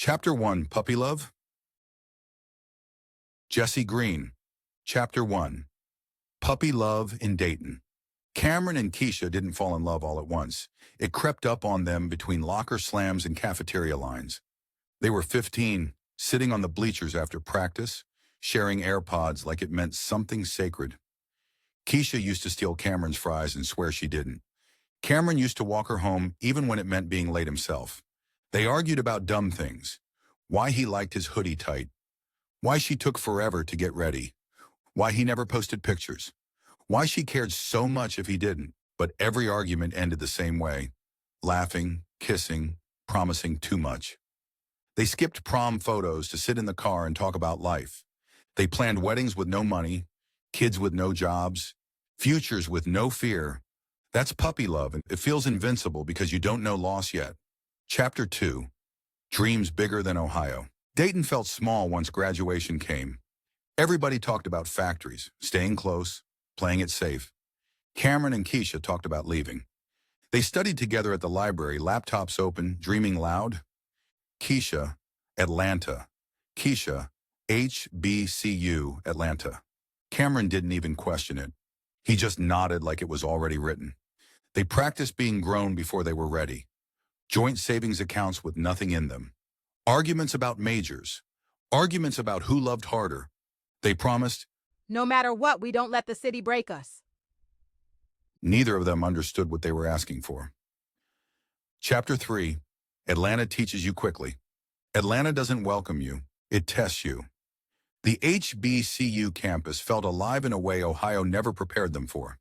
Chapter 1, Puppy Love? Jesse Green. Chapter 1, Puppy Love in Dayton. Cameron and Keisha didn't fall in love all at once. It crept up on them between locker slams and cafeteria lines. They were 15, sitting on the bleachers after practice, sharing AirPods like it meant something sacred. Keisha used to steal Cameron's fries and swear she didn't. Cameron used to walk her home even when it meant being late himself. They argued about dumb things. Why he liked his hoodie tight. Why she took forever to get ready. Why he never posted pictures. Why she cared so much if he didn't. But every argument ended the same way. Laughing, kissing, promising too much. They skipped prom photos to sit in the car and talk about life. They planned weddings with no money, kids with no jobs, futures with no fear. That's puppy love, and it feels invincible because you don't know loss yet. Chapter 2, Dreams Bigger Than Ohio. Dayton felt small once graduation came. Everybody talked about factories, staying close, playing it safe. Cameron and Keisha talked about leaving. They studied together at the library, laptops open, dreaming loud. Keisha, Atlanta. Keisha, HBCU, Atlanta. Cameron didn't even question it. He just nodded like it was already written. They practiced being grown before they were ready. Joint savings accounts with nothing in them. Arguments about majors. Arguments about who loved harder. They promised, no matter what, we don't let the city break us. Neither of them understood what they were asking for. Chapter 3, Atlanta teaches you quickly. Atlanta doesn't welcome you. It tests you. The HBCU campus felt alive in a way Ohio never prepared them for.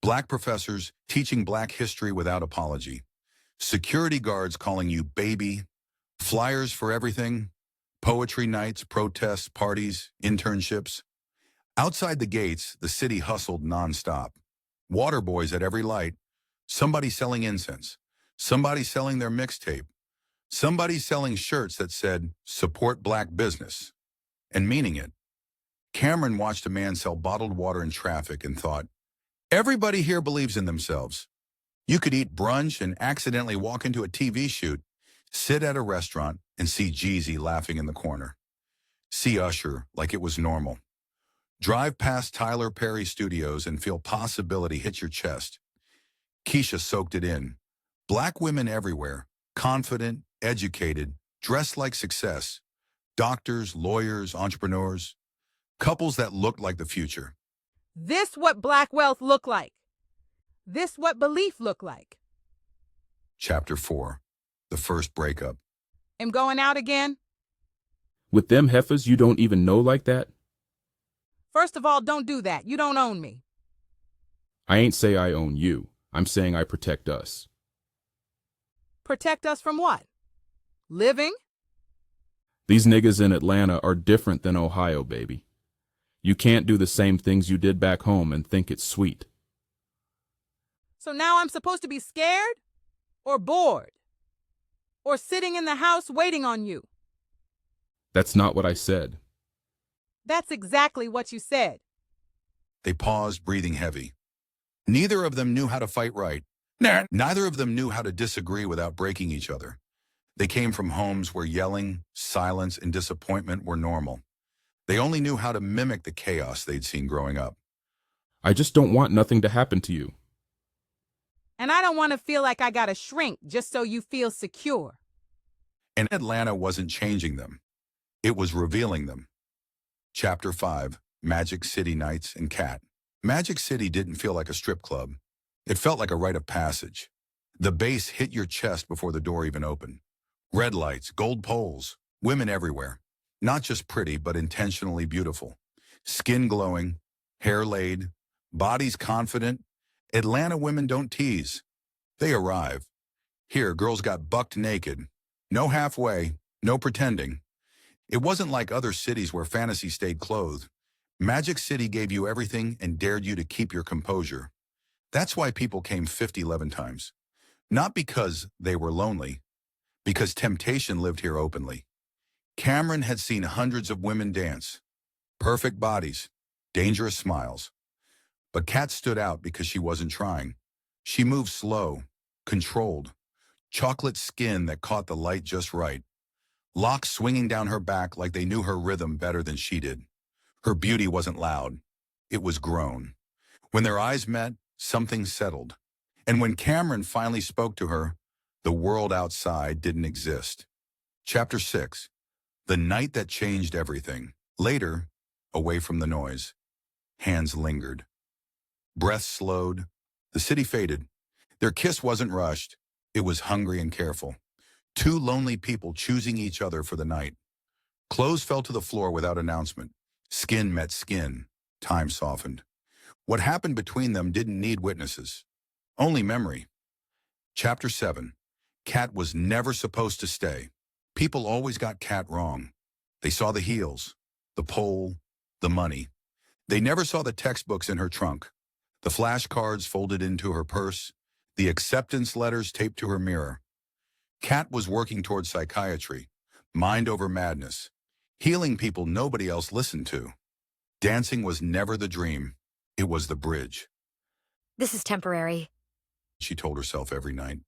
Black professors teaching Black history without apology. Security guards calling you baby. Flyers for everything. Poetry nights, protests, parties, internships. Outside the gates, the city hustled nonstop. Water boys at every light. Somebody selling incense. Somebody selling their mixtape. Somebody selling shirts that said, support Black business. And meaning it. Cameron watched a man sell bottled water in traffic and thought, everybody here believes in themselves. You could eat brunch and accidentally walk into a TV shoot, sit at a restaurant and see Jeezy laughing in the corner. See Usher like it was normal. Drive past Tyler Perry Studios and feel possibility hit your chest. Keisha soaked it in. Black women everywhere, confident, educated, dressed like success. Doctors, lawyers, entrepreneurs. Couples that looked like the future. This what Black wealth look like. This what belief look like. Chapter 4, The First Breakup. Am going out again? With them heifers you don't even know like that? First of all, don't do that. You don't own me. I ain't say I own you. I'm saying I protect us. Protect us from what? Living? These niggas in Atlanta are different than Ohio, baby. You can't do the same things you did back home and think it's sweet. So now I'm supposed to be scared? Or bored? Or sitting in the house waiting on you? That's not what I said. That's exactly what you said. They paused, breathing heavy. Neither of them knew how to fight right. Neither of them knew how to disagree without breaking each other. They came from homes where yelling, silence, and disappointment were normal. They only knew how to mimic the chaos they'd seen growing up. I just don't want nothing to happen to you. And I don't want to feel like I gotta shrink just so you feel secure. And Atlanta wasn't changing them. It was revealing them. Chapter 5, Magic City Nights and Cat. Magic City didn't feel like a strip club. It felt like a rite of passage. The bass hit your chest before the door even opened. Red lights, gold poles, women everywhere. Not just pretty, but intentionally beautiful. Skin glowing, hair laid, bodies confident. Atlanta women don't tease. They arrive. Here, girls got bucked naked. No halfway, no pretending. It wasn't like other cities where fantasy stayed clothed. Magic City gave you everything and dared you to keep your composure. That's why people came 11 times. Not because they were lonely, because temptation lived here openly. Cameron had seen hundreds of women dance. Perfect bodies, dangerous smiles. But Kat stood out because she wasn't trying. She moved slow, controlled. Chocolate skin that caught the light just right. locks swinging down her back like they knew her rhythm better than she did. Her beauty wasn't loud. It was grown. When their eyes met, something settled. And when Cameron finally spoke to her, the world outside didn't exist. Chapter 6. The night that changed everything. Later, away from the noise, hands lingered. Breath slowed. The city faded. Their kiss wasn't rushed. It was hungry and careful. Two lonely people choosing each other for the night. Clothes fell to the floor without announcement. Skin met skin. Time softened. What happened between them didn't need witnesses. Only memory. Chapter 7. Kat was never supposed to stay. People always got Kat wrong. They saw the heels, the pole, the money. They never saw the textbooks in her trunk, the flashcards folded into her purse, the acceptance letters taped to her mirror. Kat was working towards psychiatry, mind over madness, healing people nobody else listened to. Dancing was never the dream. It was the bridge. This is temporary. She told herself every night.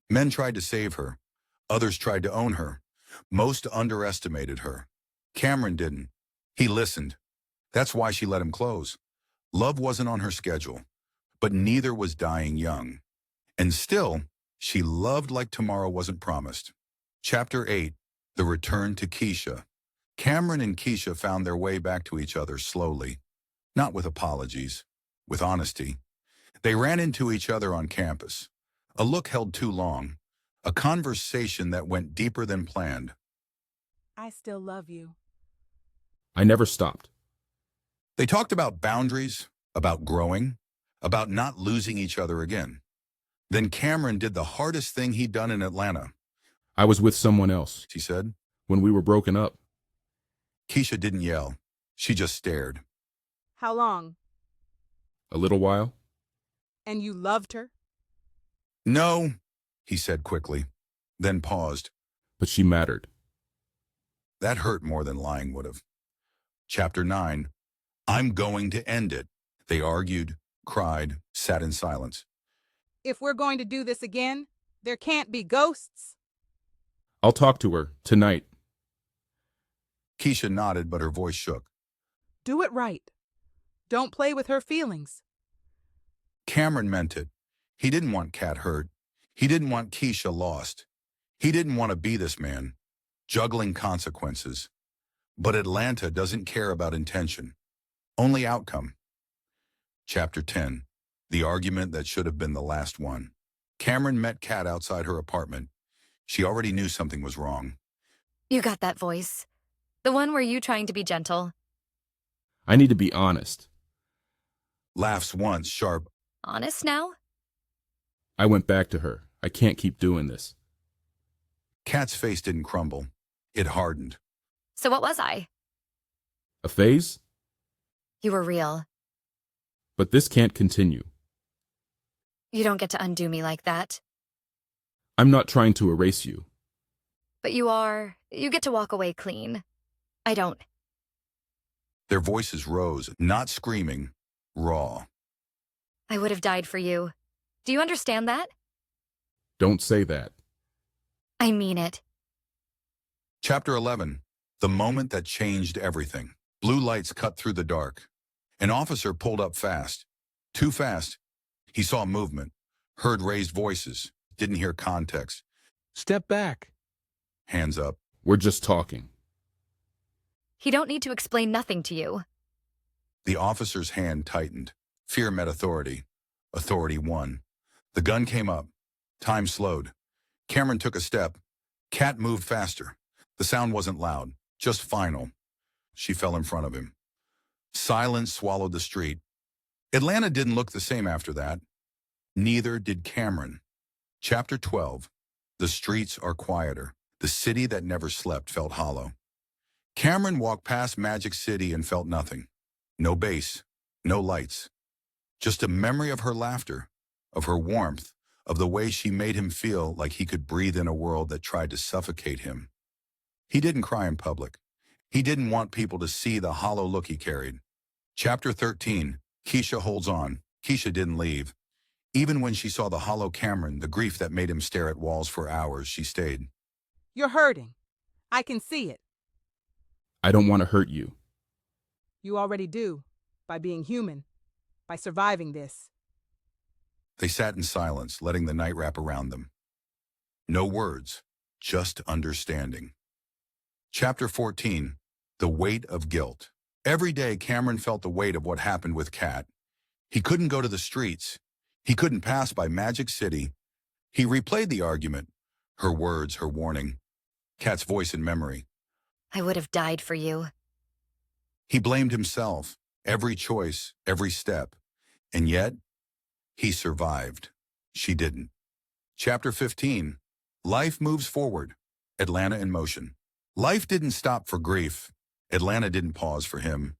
Men tried to save her. Others tried to own her. Most underestimated her. Cameron didn't. He listened. That's why she let him close. Love wasn't on her schedule, but neither was dying young. And still, she loved like tomorrow wasn't promised. Chapter 8. The Return to Keisha. Cameron and Keisha found their way back to each other slowly. Not with apologies, with honesty. They ran into each other on campus. A look held too long. A conversation that went deeper than planned. I still love you. I never stopped. They talked about boundaries, about growing, about not losing each other again. Then Cameron did the hardest thing he'd done in Atlanta. I was with someone else She said. when we were broken up. Keisha didn't yell. She just stared. How long? A little while. And you loved her? No, he said quickly, then paused. But she mattered. That hurt more than lying would have. Chapter 9. I'm going to end it. They argued, cried, sat in silence. If we're going to do this again, there can't be ghosts. I'll talk to her tonight. Keisha nodded, but her voice shook. Do it right. Don't play with her feelings. Cameron meant it. He didn't want Kat hurt. He didn't want Keisha lost. He didn't want to be this man, juggling consequences. But Atlanta doesn't care about intention, only outcome. Chapter 10. The argument that should have been the last one. Cameron met Kat outside her apartment. She already knew something was wrong. You got that voice. The one where you trying to be gentle. I need to be honest. Laughs once, sharp. Honest now? I went back to her. I can't keep doing this. Kat's face didn't crumble. It hardened. So what was I? A phase? You were real. But this can't continue. You don't get to undo me like that. I'm not trying to erase you. But you are. You get to walk away clean. I don't. Their voices rose, not screaming, raw. I would have died for you. Do you understand that? Don't say that. I mean it. Chapter 11. The moment that changed everything. Blue lights cut through the dark. An officer pulled up fast. Too fast. He saw movement, heard raised voices, didn't hear context. Step back. Hands up. We're just talking. He don't need to explain nothing to you. The officer's hand tightened. Fear met authority. Authority won. The gun came up. Time slowed. Cameron took a step. Kat moved faster. The sound wasn't loud, just final. She fell in front of him. Silence swallowed the street. Atlanta didn't look the same after that. Neither did Cameron. Chapter 12. The streets are quieter. The city that never slept felt hollow. Cameron walked past Magic City and felt nothing. No bass, no lights. Just a memory of her laughter, of her warmth, of the way she made him feel like he could breathe in a world that tried to suffocate him. He didn't cry in public. He didn't want people to see the hollow look he carried. Chapter 13. Keisha holds on. Keisha didn't leave. Even when she saw the hollow Cameron, the grief that made him stare at walls for hours, she stayed. You're hurting. I can see it. I don't want to hurt you. You already do, by being human, by surviving this. They sat in silence, letting the night wrap around them. No words, just understanding. Chapter 14, The Weight of Guilt. Every day, Cameron felt the weight of what happened with Kat. He couldn't go to the streets. He couldn't pass by Magic City. He replayed the argument, her words, her warning, Kat's voice in memory. I would have died for you. He blamed himself, every choice, every step. And yet, he survived. She didn't. Chapter 15, Life Moves Forward, Atlanta in Motion. Life didn't stop for grief. Atlanta didn't pause for him.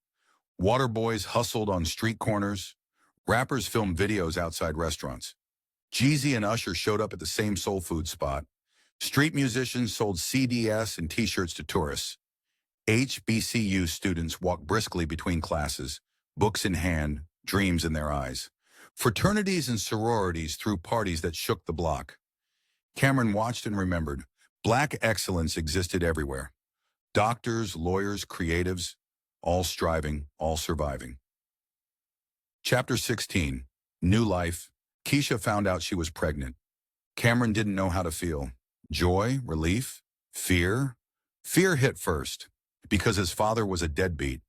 Water boys hustled on street corners. Rappers filmed videos outside restaurants. Jeezy and Usher showed up at the same soul food spot. Street musicians sold CDs and T-shirts to tourists. HBCU students walked briskly between classes, books in hand, dreams in their eyes. Fraternities and sororities threw parties that shook the block. Cameron watched and remembered. Black excellence existed everywhere. Doctors, lawyers, creatives, all striving, all surviving. Chapter 16, New Life. Keisha found out she was pregnant. Cameron didn't know how to feel. Joy, relief, fear. Fear hit first, because his father was a deadbeat,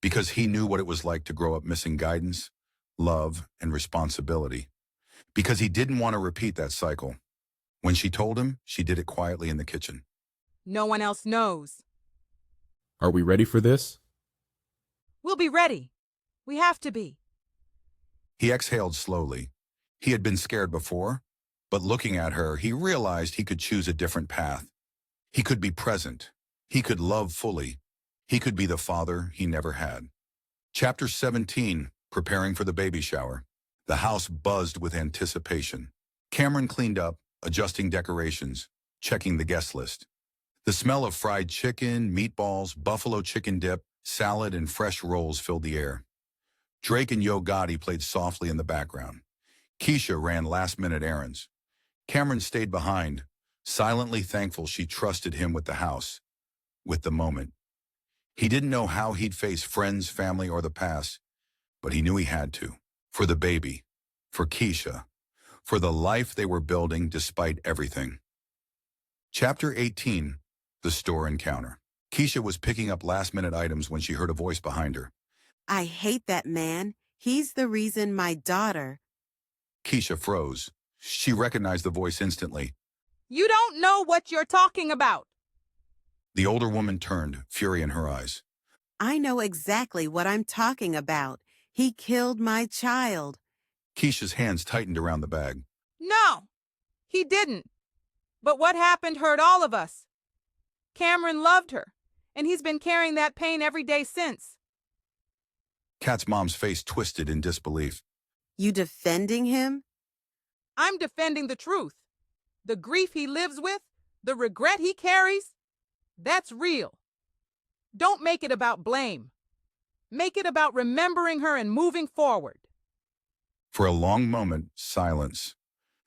because he knew what it was like to grow up missing guidance, love, and responsibility, because he didn't want to repeat that cycle. When she told him, she did it quietly in the kitchen. No one else knows. Are we ready for this? We'll be ready. We have to be. He exhaled slowly. He had been scared before, but looking at her, he realized he could choose a different path. He could be present. He could love fully. He could be the father he never had. Chapter 17, Preparing for the Baby Shower. The house buzzed with anticipation. Cameron cleaned up, adjusting decorations, checking the guest list. The smell of fried chicken, meatballs, buffalo chicken dip, salad, and fresh rolls filled the air. Drake and Yo Gotti played softly in the background. Keisha ran last-minute errands. Cameron stayed behind, silently thankful she trusted him with the house, with the moment. He didn't know how he'd face friends, family, or the past, but he knew he had to. For the baby, for Keisha, for the life they were building despite everything. Chapter 18, The Store Encounter. Keisha was picking up last-minute items when she heard a voice behind her. I hate that man. He's the reason my daughter... Keisha froze. She recognized the voice instantly. You don't know what you're talking about. The older woman turned, fury in her eyes. I know exactly what I'm talking about. He killed my child. Keisha's hands tightened around the bag. No, he didn't. But what happened hurt all of us. Cameron loved her, and he's been carrying that pain every day since. Kat's mom's face twisted in disbelief. You defending him? I'm defending the truth. The grief he lives with, the regret he carries, that's real. Don't make it about blame. Make it about remembering her and moving forward. For a long moment, silence.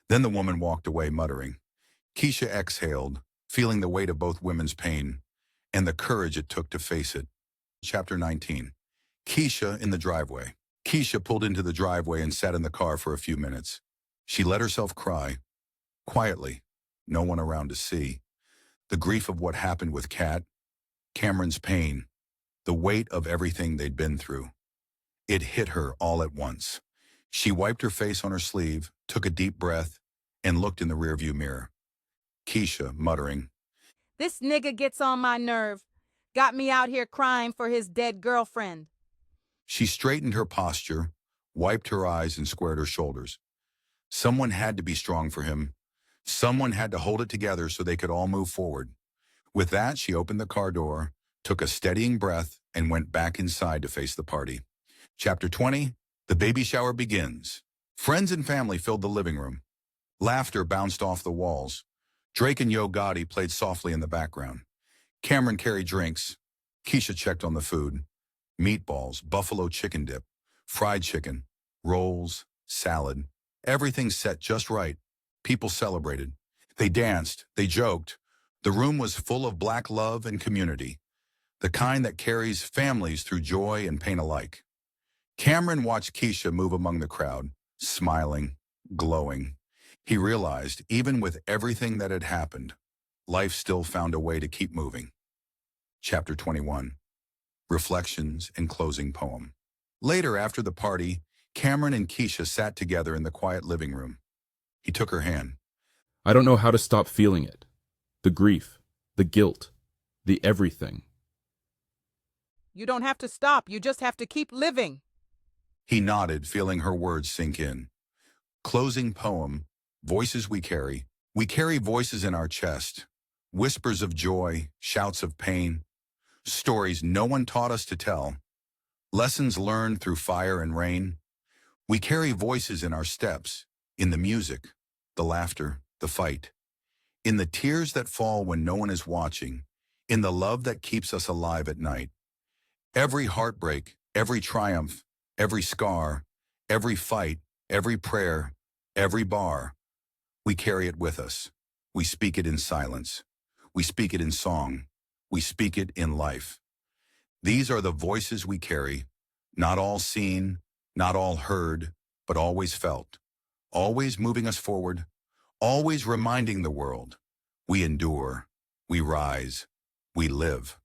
Then the woman walked away, muttering. Keisha exhaled, feeling the weight of both women's pain and the courage it took to face it. Chapter 19. Keisha in the driveway. Keisha pulled into the driveway and sat in the car for a few minutes. She let herself cry, quietly, no one around to see. The grief of what happened with Kat, Cameron's pain, the weight of everything they'd been through. It hit her all at once. She wiped her face on her sleeve, took a deep breath, and looked in the rearview mirror. Keisha, muttering, This nigga gets on my nerve. Got me out here crying for his dead girlfriend. She straightened her posture, wiped her eyes, and squared her shoulders. Someone had to be strong for him. Someone had to hold it together so they could all move forward. With that, she opened the car door, took a steadying breath, and went back inside to face the party. Chapter 20, The Baby Shower Begins. Friends and family filled the living room. Laughter bounced off the walls. Drake and Yo Gotti played softly in the background. Cameron carried drinks. Keisha checked on the food. Meatballs, buffalo chicken dip, fried chicken, rolls, salad. Everything set just right. People celebrated. They danced, they joked. The room was full of Black love and community, the kind that carries families through joy and pain alike. Cameron watched Keisha move among the crowd, smiling, glowing. He realized, even with everything that had happened, life still found a way to keep moving. Chapter 21. Reflections and Closing Poem. Later, after the party, Cameron and Keisha sat together in the quiet living room. He took her hand. I don't know how to stop feeling it. The grief, the guilt, the everything. You don't have to stop, you just have to keep living. He nodded, feeling her words sink in. Closing poem. Voices we carry. We carry voices in our chest. Whispers of joy, shouts of pain. Stories no one taught us to tell. Lessons learned through fire and rain. We carry voices in our steps, in the music, the laughter, the fight. In the tears that fall when no one is watching. In the love that keeps us alive at night. Every heartbreak, every triumph, every scar, every fight, every prayer, every bar. We carry it with us. We speak it in silence. We speak it in song. We speak it in life. These are the voices we carry, not all seen, not all heard, but always felt, always moving us forward, always reminding the world. We endure, we rise, we live.